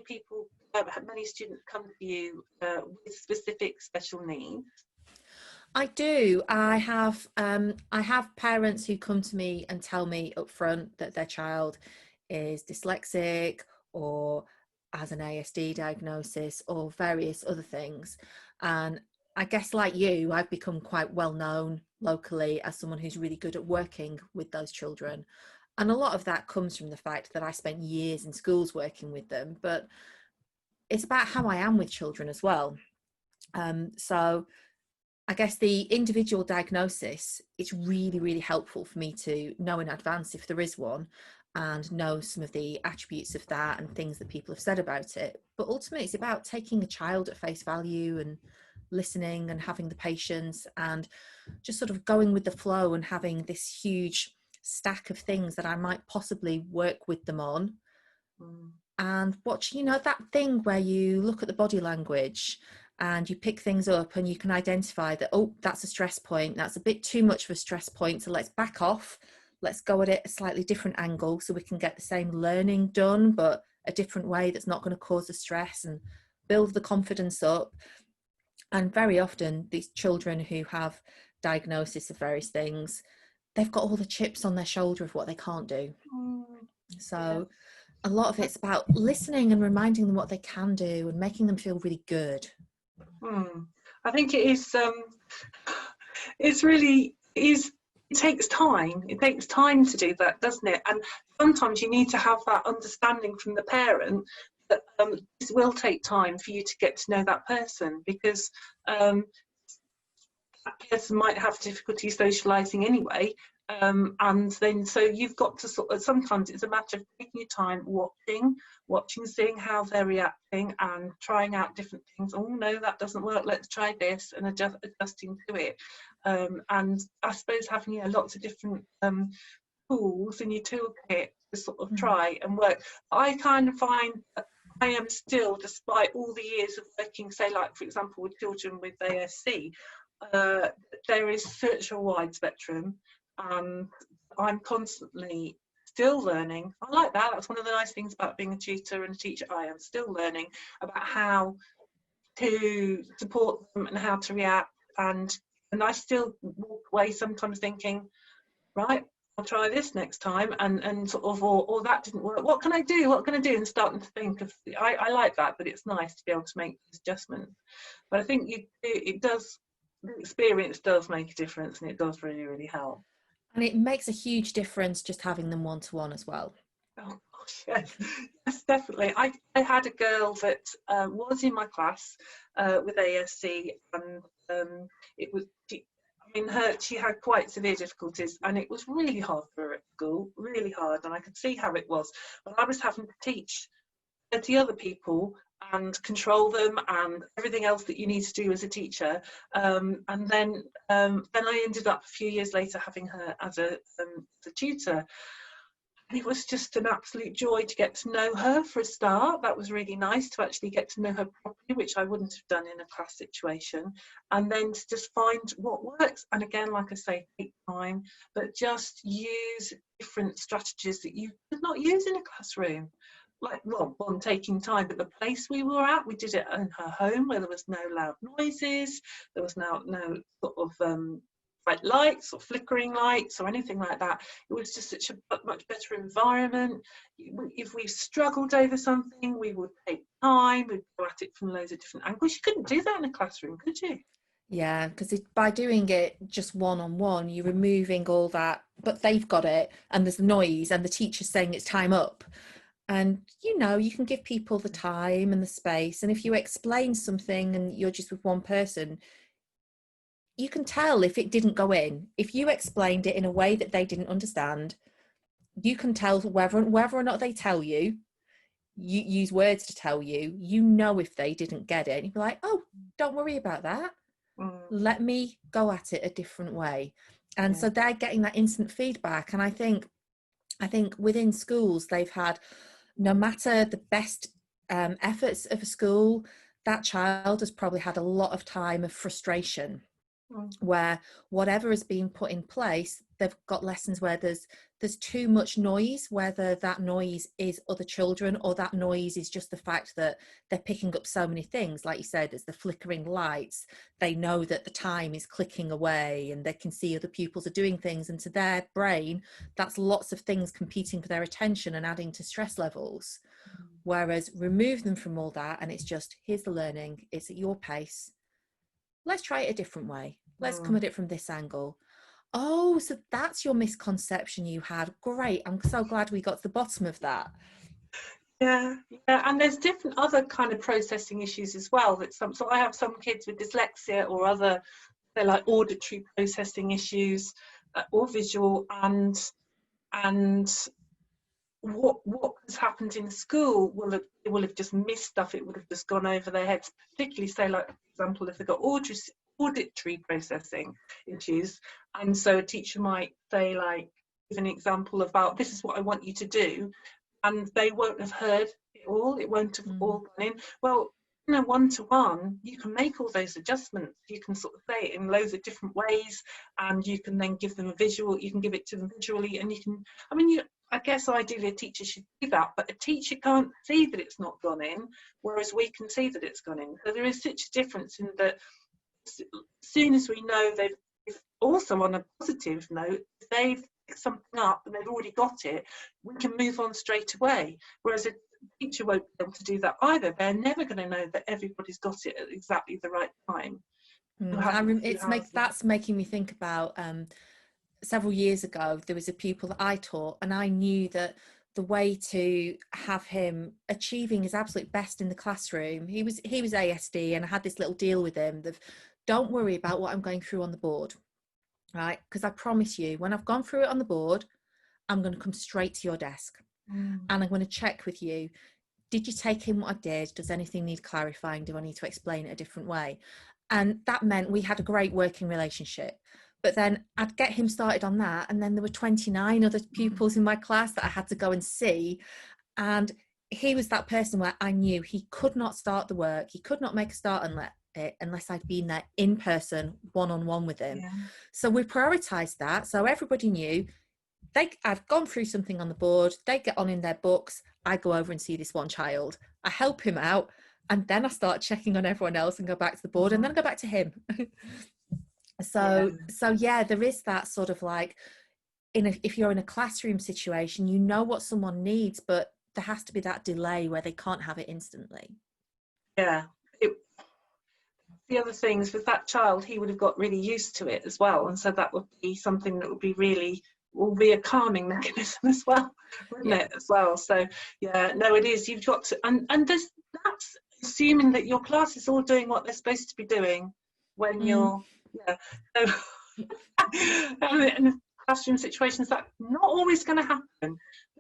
people, many students come to you with specific special needs? I do. I have parents who come to me and tell me up front that their child is dyslexic or has an ASD diagnosis or various other things. And I guess, like you, I've become quite well known locally as someone who's really good at working with those children. And a lot of that comes from the fact that I spent years in schools working with them, but it's about how I am with children as well. So I guess the individual diagnosis, it's really, really helpful for me to know in advance if there is one and know some of the attributes of that and things that people have said about it. But ultimately, it's about taking a child at face value and listening and having the patience and just sort of going with the flow and having this huge stack of things that I might possibly work with them on. And watch, that thing where you look at the body language and you pick things up and you can identify that, oh, that's a stress point, that's a bit too much of a stress point, so let's back off, let's go at it a slightly different angle so we can get the same learning done but a different way that's not going to cause the stress and build the confidence up. And very often these children who have diagnosis of various things, they've got all the chips on their shoulder of what they can't do. So a lot of it's about listening and reminding them what they can do and making them feel really good. I think it is. It takes time. It takes time to do that, doesn't it? And sometimes you need to have that understanding from the parent that this will take time for you to get to know that person, because that person might have difficulty socialising anyway. And then so you've got to sometimes it's a matter of taking your time, watching, seeing how they're reacting and trying out different things. Oh no, that doesn't work, let's try this, and adjusting to it. And I suppose having lots of different tools in your toolkit to sort of try and work. I kind of find I am still, despite all the years of working, say like for example with children with ASC, there is such a wide spectrum. I'm constantly still learning. I like that. That's one of the nice things about being a tutor and a teacher. I am still learning about how to support them and how to react. And I still walk away sometimes thinking, right, I'll try this next time, and sort of, or that didn't work. What can I do? What can I do? And starting to think of. I like that, but it's nice to be able to make these adjustments. But I think it does. The experience does make a difference, and it does really, really help. And it makes a huge difference just having them one-to-one as well. Oh gosh, yes, yes, definitely. I had a girl that was in my class with ASC, and it was. She had quite severe difficulties, and it was really hard for her at school, really hard, and I could see how it was. But I was having to teach 30 other people and control them and everything else that you need to do as a teacher, and then I ended up a few years later having her as a tutor. And it was just an absolute joy to get to know her for a start. That was really nice to actually get to know her properly, which I wouldn't have done in a class situation, and then to just find what works. And again, like I say, take time, but just use different strategies that you could not use in a classroom. Like, well, one, taking time, but the place we were at, we did it in her home where there was no loud noises, there was no sort of bright lights or flickering lights or anything like that. It was just such a much better environment. If we struggled over something, we would take time, we'd go at it from loads of different angles. You couldn't do that in a classroom, could you? Yeah, because by doing it just one-on-one, you're removing all that, but they've got it, and there's noise, and the teacher's saying it's time up. And, you can give people the time and the space. And if you explain something and you're just with one person, you can tell if it didn't go in. If you explained it in a way that they didn't understand, you can tell whether or not they tell you, you use words to tell you, if they didn't get it. And you'd be like, oh, don't worry about that. Let me go at it a different way. And so they're getting that instant feedback. And I think within schools, they've had, no matter the best efforts of a school, that child has probably had a lot of time of frustration. where whatever is being put in place, they've got lessons where there's too much noise, whether that noise is other children or that noise is just the fact that they're picking up so many things. Like you said, there's the flickering lights, they know that the time is clicking away and they can see other pupils are doing things, and to their brain that's lots of things competing for their attention and adding to stress levels. Whereas remove them from all that and it's just, here's the learning, it's at your pace, let's try it a different way, let's come at it from this angle. Oh, so that's your misconception you had. Great, I'm so glad we got to the bottom of that. Yeah, and there's different other kind of processing issues as well. So I have some kids with dyslexia or other, they're like auditory processing issues, or visual, and what has happened in school will have just missed stuff. It would have just gone over their heads, particularly, say, like, for example, if they've got auditory processing issues, and so a teacher might say, like, give an example about, this is what I want you to do, and they won't have heard it all, it won't have all gone in. Well, in a one-to-one, you can make all those adjustments, you can sort of say it in loads of different ways, and you can then give them a visual, you can give it to them visually, and you can, I mean, I guess ideally a teacher should do that, but a teacher can't see that it's not gone in, whereas we can see that it's gone in. So there is such a difference in that as soon as we know they've, also on a positive note, if they've picked something up and they've already got it, we can move on straight away. Whereas a teacher won't be able to do that either. They're never going to know that everybody's got it at exactly the right time. That's making me think about several years ago, there was a pupil that I taught, and I knew that the way to have him achieving his absolute best in the classroom, he was ASD, and I had this little deal with him that, don't worry about what I'm going through on the board, right? Because I promise you, when I've gone through it on the board, I'm going to come straight to your desk and I'm going to check with you. Did you take in what I did? Does anything need clarifying? Do I need to explain it a different way? And that meant we had a great working relationship. But then I'd get him started on that, and then there were 29 other pupils in my class that I had to go and see. And he was that person where I knew he could not start the work, he could not make a start unless I'd been there in person, one-on-one with him. So we prioritised that. So everybody knew I've gone through something on the board, they get on in their books, I go over and see this one child, I help him out, and then I start checking on everyone else and go back to the board, and then I go back to him. So there is that sort of like, if you're in a classroom situation, you know what someone needs, but there has to be that delay where they can't have it instantly. The other things with that child, he would have got really used to it as well, and so that would be something that will be a calming mechanism as well, wouldn't it, as well? So it is, you've got to, and that's assuming that your class is all doing what they're supposed to be doing when you're so in classroom situations, that's not always going to happen.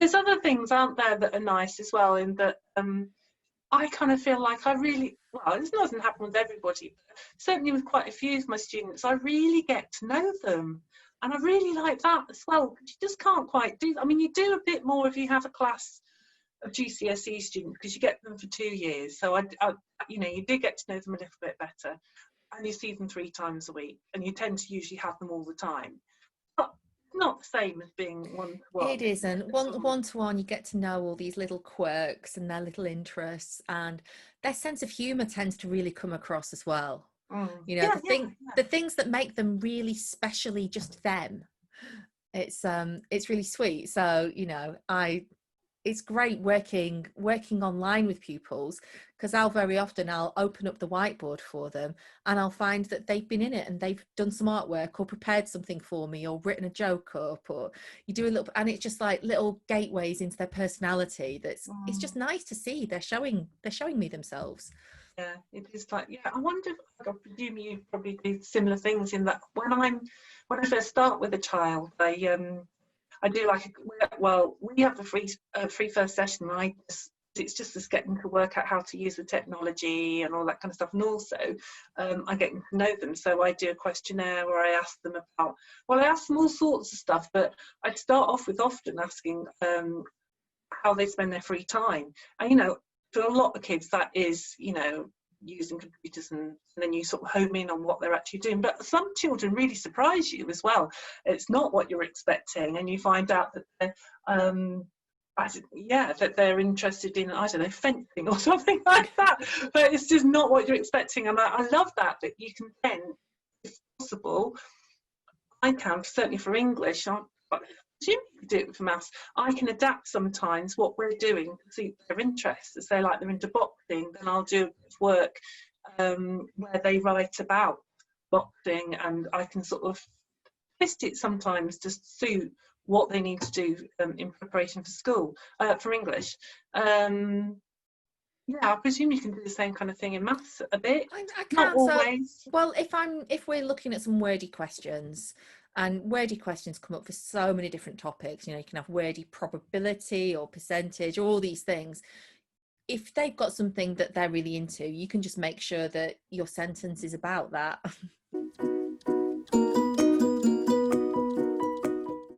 There's other things, aren't there, that are nice as well, in that I kind of feel like this doesn't happen with everybody, but certainly with quite a few of my students, I really get to know them, and I really like that as well, because you just can't quite do that. I mean, you do a bit more if you have a class of GCSE students, because you get them for 2 years, so you do get to know them a little bit better, and you see them 3 times a week, and you tend to usually have them all the time. But not the same as being one-to-one. It isn't. One-to-one, you get to know all these little quirks and their little interests, and their sense of humour tends to really come across as well. The things that make them really specially just them. It's really sweet. So it's great working online with pupils, because I'll open up the whiteboard for them, and I'll find that they've been in it and they've done some artwork or prepared something for me or written a joke up, or you do a little, and it's just like little gateways into their personality. It's just nice to see they're showing me themselves. Yeah, it is like, I wonder if, I presume you probably do similar things, in that when I first start with a child, I do we have a free first session, and it's just us getting to work out how to use the technology and all that kind of stuff, and also I get to know them, so I do a questionnaire where I ask them all sorts of stuff, but I'd start off with often asking how they spend their free time, and for a lot of kids that is using computers, and then you sort of home in on what they're actually doing. But some children really surprise you as well. It's not what you're expecting, and you find out that they're that they're interested in, I don't know, fencing or something like that, but it's just not what you're expecting. And I love that you can then, if possible, I can, certainly for English, I presume you could do it for maths, I can adapt sometimes what we're doing to suit their interests. Say like they're into boxing, then I'll do work where they write about boxing, and I can sort of twist it sometimes to suit what they need to do in preparation for school, for English. Yeah, I presume you can do the same kind of thing in maths a bit. I Not can. always. So, well, if we're looking at some wordy questions, and wordy questions come up for so many different topics. You know, you can have wordy probability or percentage, all these things. If they've got something that they're really into, you can just make sure that your sentence is about that.